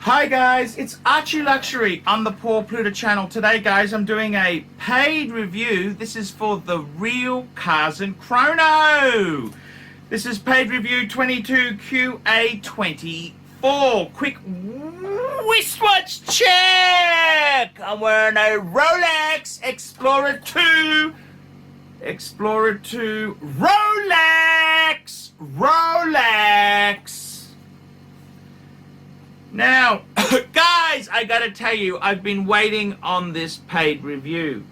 Hi guys, it's ArchieLuxury on the Poor Pluta channel. Today guys, I'm doing a paid review. This is for the real cars and Chrono. This is paid review 22QA24. Quick wristwatch check. I'm wearing a Rolex Explorer 2. Explorer 2 Rolex. Now, guys, I gotta tell you, I've been waiting on this paid review.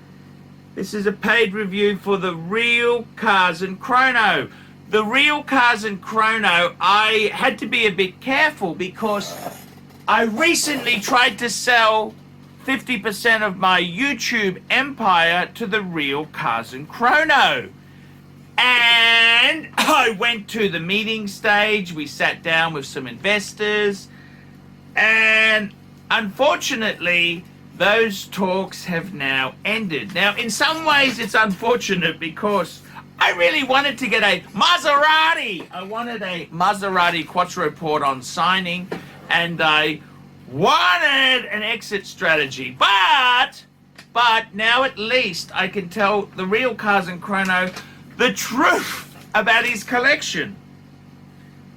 This is a paid review for the real cars and Chrono. The real cars and Chrono, I had to be a bit careful because I recently tried to sell 50% of my YouTube empire to the real cars and Chrono. And I went to the meeting stage. We sat down with some investors. And unfortunately, those talks have now ended. Now, in some ways, it's unfortunate because I really wanted to get a Maserati. I wanted a Maserati Quattroporte on signing, and I wanted an exit strategy. But now at least I can tell the real cars and Chrono the truth about his collection.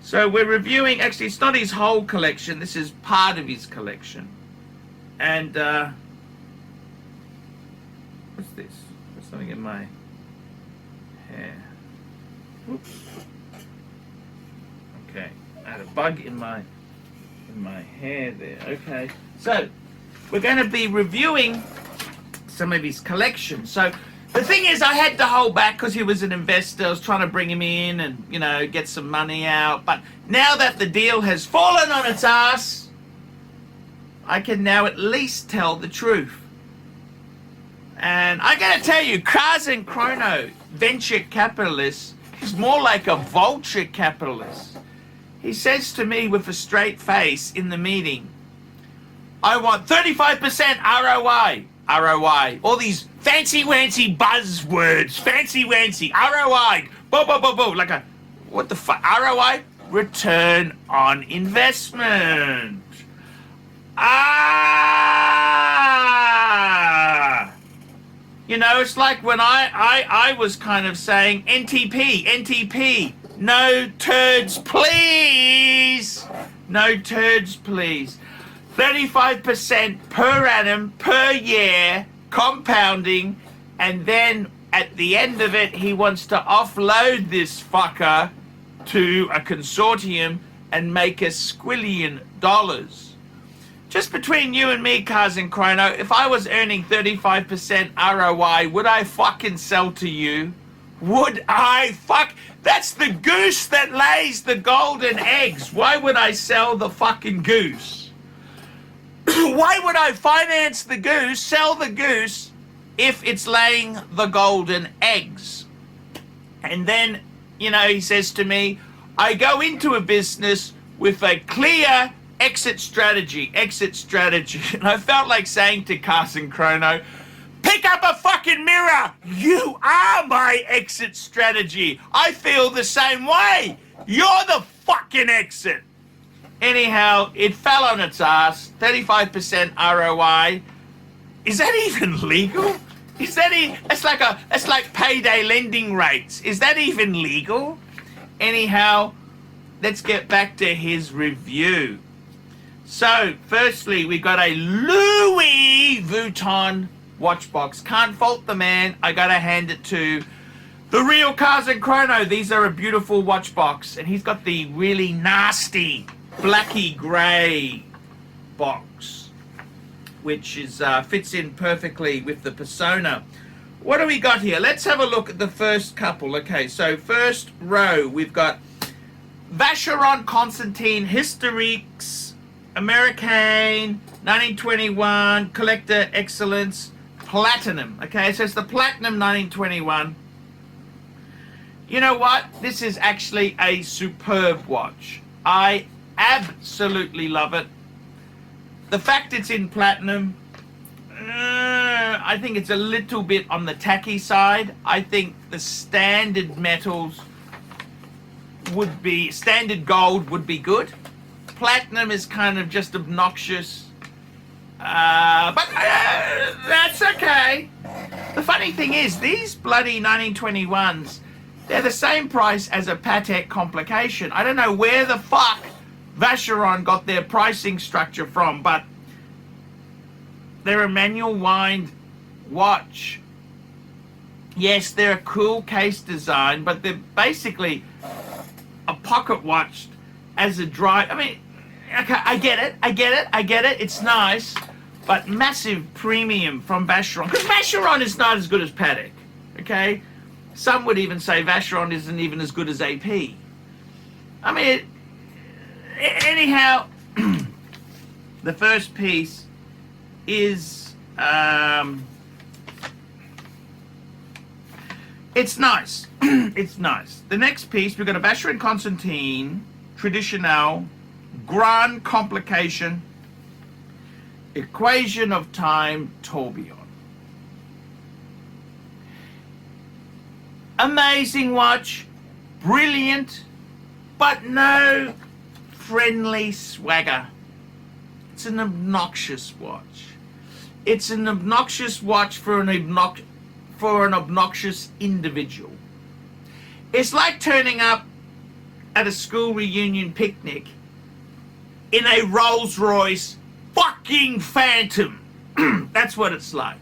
So we're reviewing, actually it's not his whole collection, this is part of his collection. And, what's this? There's something in my hair. Oops. Okay, I had a bug in my hair there, okay. So, we're going to be reviewing some of his collection. So, the thing is, I had to hold back because he was an investor. I was trying to bring him in and, you know, get some money out. But now that the deal has fallen on its ass, I can now at least tell the truth. And I gotta tell you, Cars and Chrono, venture capitalist, is more like a vulture capitalist. He says to me with a straight face in the meeting, I want 35% ROI. ROI. All these fancy-wancy buzzwords. Fancy-wancy. ROI. Bo. Like a, what the fuck? ROI? Return on investment. You know, it's like when I was kind of saying NTP. No turds, please. No turds, please. 35% per annum, per year, compounding, and then at the end of it, he wants to offload this fucker to a consortium and make $1 squillion. Just between you and me, Cars and Chrono, if I was earning 35% ROI, would I fucking sell to you? Would I fuck? That's the goose that lays the golden eggs. Why would I sell the fucking goose? Why would I finance the goose, sell the goose, if it's laying the golden eggs? And then, you know, he says to me, I go into a business with a clear exit strategy. And I felt like saying to Cars and Chrono, pick up a fucking mirror. You are my exit strategy. I feel the same way. You're the fucking exit. Anyhow, it fell on its ass. 35% ROI. Is that even legal? Is that it's like payday lending rates. Is that even legal? Anyhow, let's get back to his review. So, firstly, we got a Louis Vuitton watch box. Can't fault the man. I gotta hand it to the real Cars and Chrono. These are a beautiful watch box, and he's got the really nasty blacky grey box, which is fits in perfectly with the persona. What do we got here? Let's have a look at the first couple. Okay, so first row, we've got Vacheron Constantin Historiques Americaine 1921 Collector Excellence Platinum. Okay, so it's the Platinum 1921. You know what? This is actually a superb watch. I absolutely love it. The fact it's in platinum, I think it's a little bit on the tacky side. I think the standard metals would be, standard gold would be good. Platinum is kind of just obnoxious. But that's okay. The funny thing is, these bloody 1921s, they're the same price as a Patek Complication. I don't know where the fuck Vacheron got their pricing structure from, but they're a manual wind watch. Yes, they're a cool case design, but they're basically a pocket watch as a drive. I mean, okay, I get it. It's nice, but massive premium from Vacheron. Because Vacheron is not as good as Patek, okay? Some would even say Vacheron isn't even as good as AP. I mean, anyhow, the first piece is, it's nice. It's nice. The next piece, we've got a Vacheron Constantine Traditionnel Grand Complication Equation of Time Tourbillon. Amazing watch, brilliant, but no friendly swagger. It's an obnoxious watch. It's an obnoxious watch for an obnoxious individual. It's like turning up at a school reunion picnic in a Rolls Royce fucking Phantom. That's what it's like.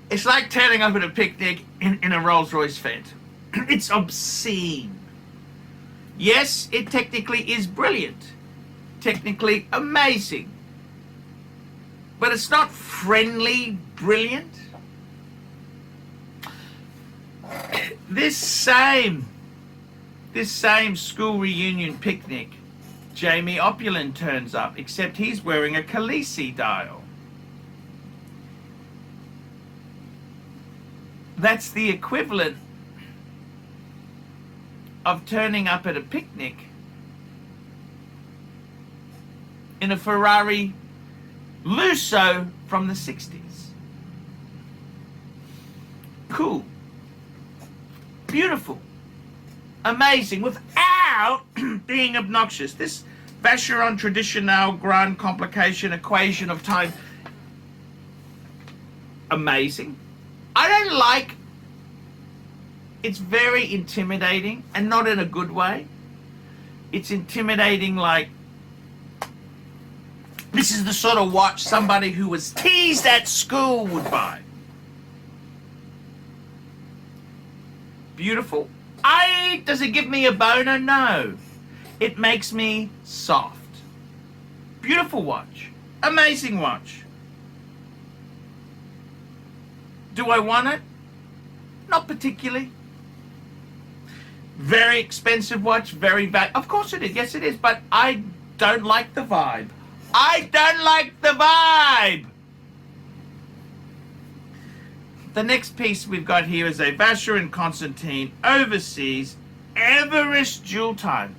It's like turning up at a picnic in a Rolls Royce Phantom. It's obscene. Yes, it technically is brilliant. Technically amazing. But it's not friendly brilliant. This same school reunion picnic, Jamie Opulent turns up, except he's wearing a Khaleesi dial. That's the equivalent of turning up at a picnic in a Ferrari Lusso from the 60s. Cool. Beautiful. Amazing. Without being obnoxious. This Vacheron Traditionnel Grand Complication Equation of Time. Amazing. I don't like, it's very intimidating, and not in a good way. It's intimidating like, this is the sort of watch somebody who was teased at school would buy. Beautiful. Does it give me a boner? No. It makes me soft. Beautiful watch. Amazing watch. Do I want it? Not particularly. Very expensive watch, of course it is, yes it is, but I don't like the vibe. I don't like the vibe! The next piece we've got here is a Vacheron Constantine Overseas Everest Jewel Time.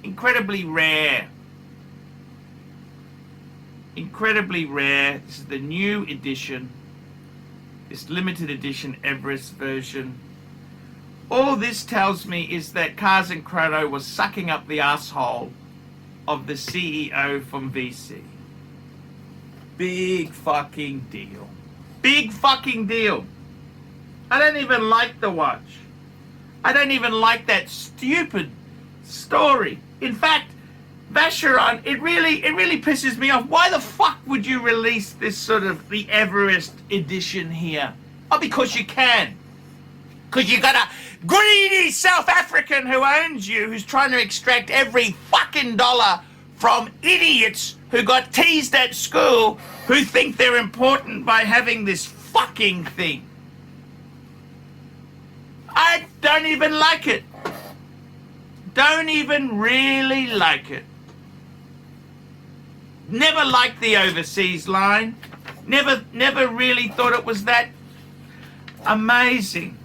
Incredibly rare. Incredibly rare. This is the new edition. This limited edition Everest version. All this tells me is that Cars and Chrono was sucking up the asshole of the CEO from VC. Big fucking deal. Big fucking deal. I don't even like the watch. I don't even like that stupid story. In fact, Vacheron, it really pisses me off. Why the fuck would you release this sort of the Everest edition here? Oh, because you can. Because you got a greedy South African who owns you, who's trying to extract every fucking dollar from idiots who got teased at school, who think they're important by having this fucking thing. I don't even like it. Don't even really like it. Never liked the Overseas line. Never really thought it was that amazing.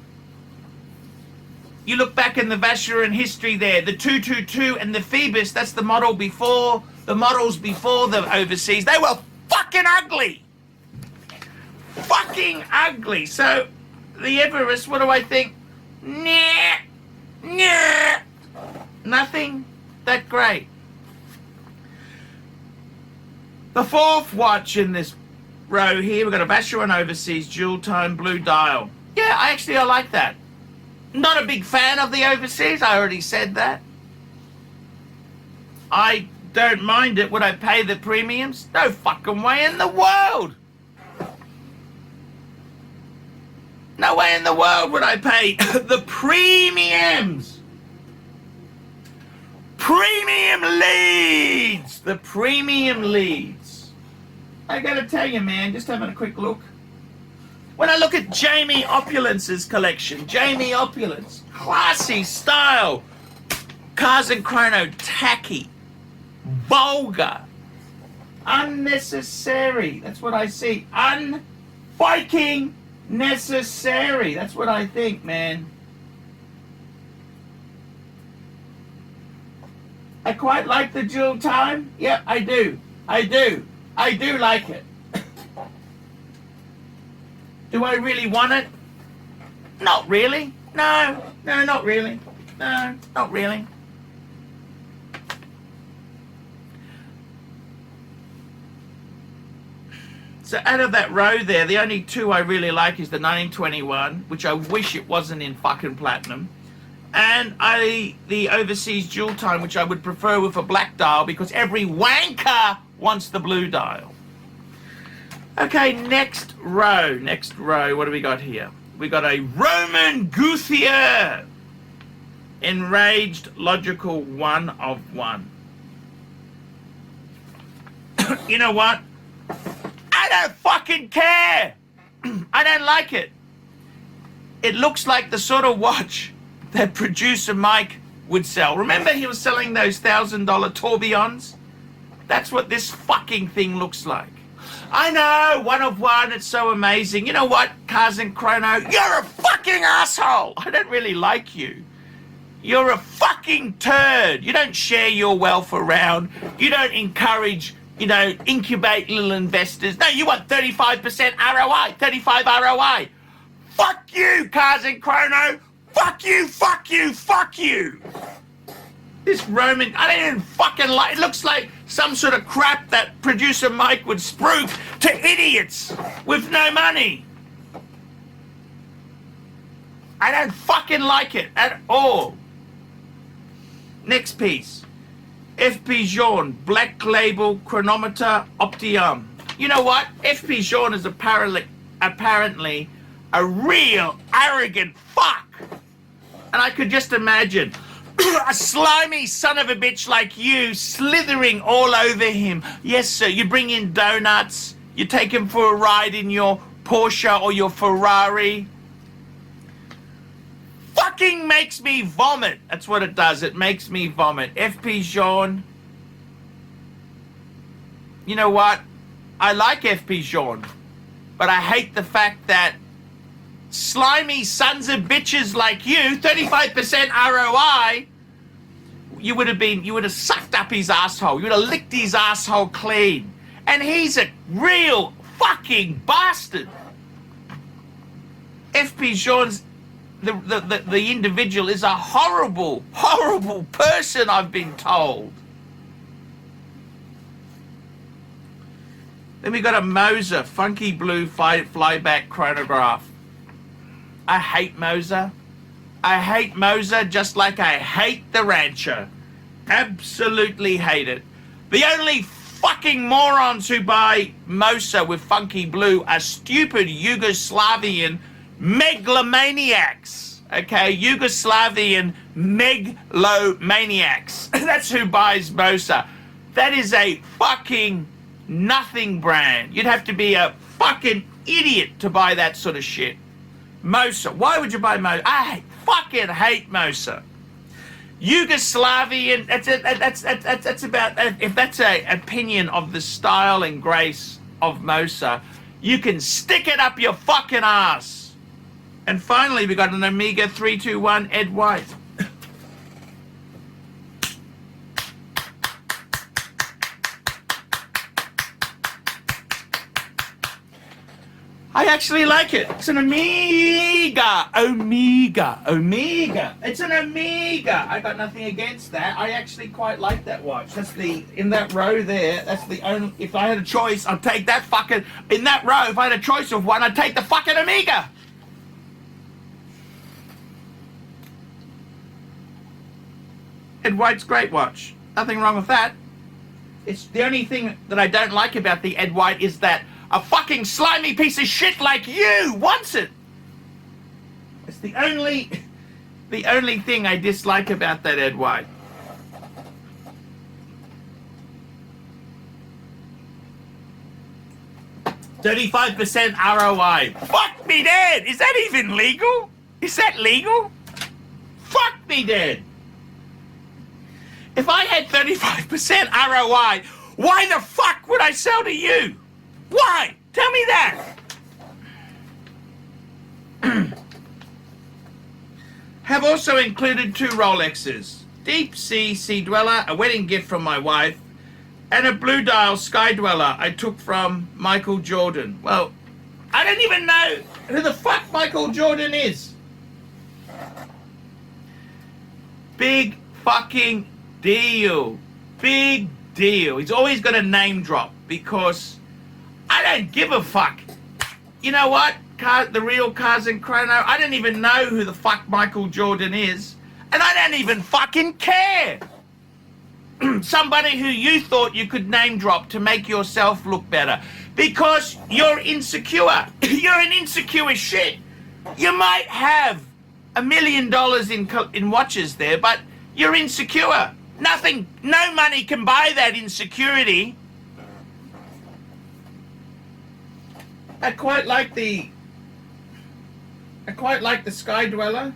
You look back in the Vacheron history there, the 222 and the Phoebus, that's the models before the Overseas. They were fucking ugly. Fucking ugly. So, the Everest, what do I think? Nah. Nothing. that great. The fourth watch in this row here, we've got a Vacheron Overseas dual tone blue dial. Yeah, I like that. Not a big fan of the Overseas, I already said that. I don't mind it. Would I pay the premiums? No fucking way in the world. No way in the world would I pay the premiums. Premium leads. The premium leads. I gotta tell you, man, just having a quick look. When I look at Jamie Opulence's collection, Jamie Opulence, classy style, Cars and Chrono, tacky, vulgar, unnecessary. That's what I see. Un-fucking necessary. That's what I think, man. I quite like the dual time. Yeah, I do. I do like it. Do I really want it? Not really. No, not really. No, not really. So out of that row there, the only two I really like is the 1921, which I wish it wasn't in fucking platinum, and the Overseas dual time, which I would prefer with a black dial because every wanker wants the blue dial. Okay, next row, what do we got here? We got a Roman Gouthier, enraged logical 1 of 1. You know what? I don't fucking care. I don't like it. It looks like the sort of watch that producer Mike would sell. Remember he was selling those $1,000 tourbillons? That's what this fucking thing looks like. I know, 1 of 1, it's so amazing. You know what, Cars and Chrono? You're a fucking asshole. I don't really like you. You're a fucking turd. You don't share your wealth around. You don't encourage, incubate little investors. No, you want 35% ROI, 35 ROI. Fuck you, Cars and Chrono. Fuck you, fuck you, fuck you. This Roman, I don't even fucking like, it looks like some sort of crap that producer Mike would spruik to idiots with no money. I don't fucking like it at all. Next piece. FP Jaune, black label chronometer Optium. You know what? FP Jaune is apparently a real arrogant fuck. And I could just imagine a slimy son of a bitch like you slithering all over him. Yes, sir, you bring in donuts, you take him for a ride in your Porsche or your Ferrari. Fucking makes me vomit. That's what it does. It makes me vomit. FP Jaune. You know what? I like FP Jaune, but I hate the fact that slimy sons of bitches like you, 35% ROI, you would have sucked up his asshole. You would have licked his asshole clean. And he's a real fucking bastard. FP Jaune's, the individual is a horrible, horrible person, I've been told. Then we got a Moser, funky blue flyback chronograph. I hate Moser. I hate Moser just like I hate the Rancher. Absolutely hate it. The only fucking morons who buy Moser with funky blue are stupid Yugoslavian megalomaniacs. Okay, Yugoslavian megalomaniacs. That's who buys Moser. That is a fucking nothing brand. You'd have to be a fucking idiot to buy that sort of shit. Moser. Why would you buy Moser? I fucking hate Moser. Yugoslavian, that's about, if that's an opinion of the style and grace of Moser, you can stick it up your fucking ass. And finally, we got an Omega 321 Ed White. I actually like it. It's an Omega. It's an Omega. I got nothing against that. I actually quite like that watch. That's in that row there, that's the only, if I had a choice, I'd take that fucking, in that row, if I had a choice of one, I'd take the fucking Omega. Ed White's great watch. Nothing wrong with that. It's the only thing that I don't like about the Ed White is that a fucking slimy piece of shit like you wants it. It's the only thing I dislike about that Ed White. $35% ROI. Fuck me dead. Is that even legal? Is that legal? Fuck me dead. If I had 35% ROI, why the fuck would I sell to you? Why? Tell me that. Have also included 2 Rolexes. Deep Sea Sea Dweller, a wedding gift from my wife, and a Blue Dial Sky Dweller I took from Michael Jordan. Well, I don't even know who the fuck Michael Jordan is. Big fucking deal. Big deal. He's always got a name drop because I don't give a fuck. You know what? The real Cars and Chrono, I don't even know who the fuck Michael Jordan is. And I don't even fucking care. Somebody who you thought you could name drop to make yourself look better. Because you're insecure. You're an insecure shit. You might have $1 million in watches there, but you're insecure. Nothing, no money can buy that insecurity. I quite like the Sky Dweller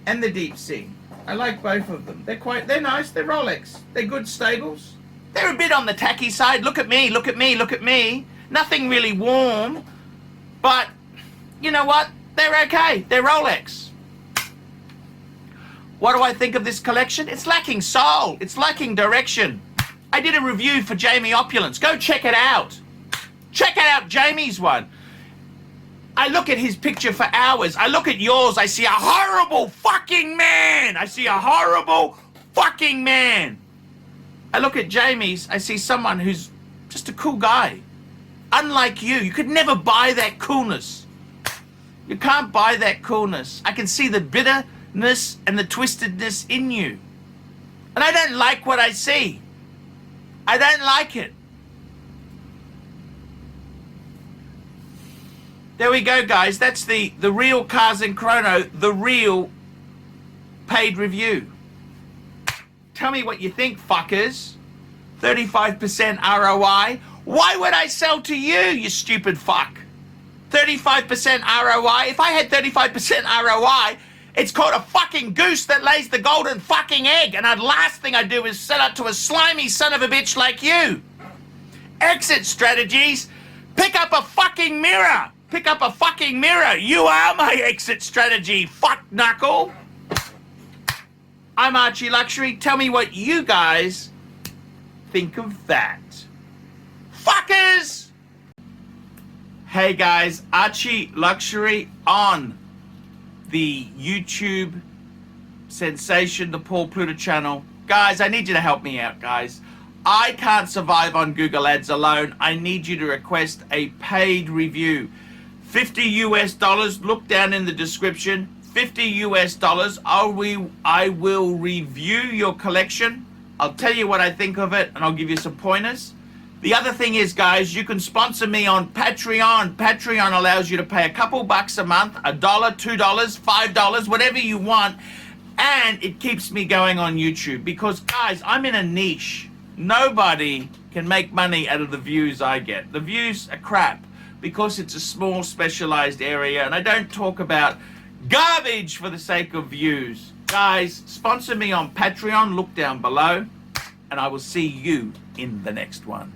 and the Deep Sea. I like both of them. They're nice, they're Rolex. They're good stables. They're a bit on the tacky side. Look at me, look at me, look at me. Nothing really warm, but you know what? They're okay, they're Rolex. What do I think of this collection? It's lacking soul. It's lacking direction. I did a review for Jamie Opulence. Go check it out. Check out Jamie's one. I look at his picture for hours. I look at yours. I see a horrible fucking man. I see a horrible fucking man. I look at Jamie's. I see someone who's just a cool guy. Unlike you. You could never buy that coolness. You can't buy that coolness. I can see the bitterness and the twistedness in you. And I don't like what I see. I don't like it. There we go, guys. That's the real Cars and Chrono, the real paid review. Tell me what you think, fuckers. 35% ROI. Why would I sell to you, you stupid fuck? 35% ROI. If I had 35% ROI, it's called a fucking goose that lays the golden fucking egg. And the last thing I do is sell it to a slimy son of a bitch like you. Exit strategies. Pick up a fucking mirror. Pick up a fucking mirror. You are my exit strategy, fuck knuckle. I'm ArchieLuxury. Tell me what you guys think of that. Fuckers! Hey guys, ArchieLuxury on the YouTube sensation, the Paul Pluta channel. Guys, I need you to help me out, guys. I can't survive on Google Ads alone. I need you to request a paid review. $50 US, look down in the description. $50 US, I will review your collection. I'll tell you what I think of it and I'll give you some pointers. The other thing is, guys, you can sponsor me on Patreon. Patreon allows you to pay a couple bucks a month, $1, $2, $5, whatever you want. And it keeps me going on YouTube because, guys, I'm in a niche. Nobody can make money out of the views I get. The views are crap because it's a small specialized area and I don't talk about garbage for the sake of views. Guys, sponsor me on Patreon. Look down below and I will see you in the next one.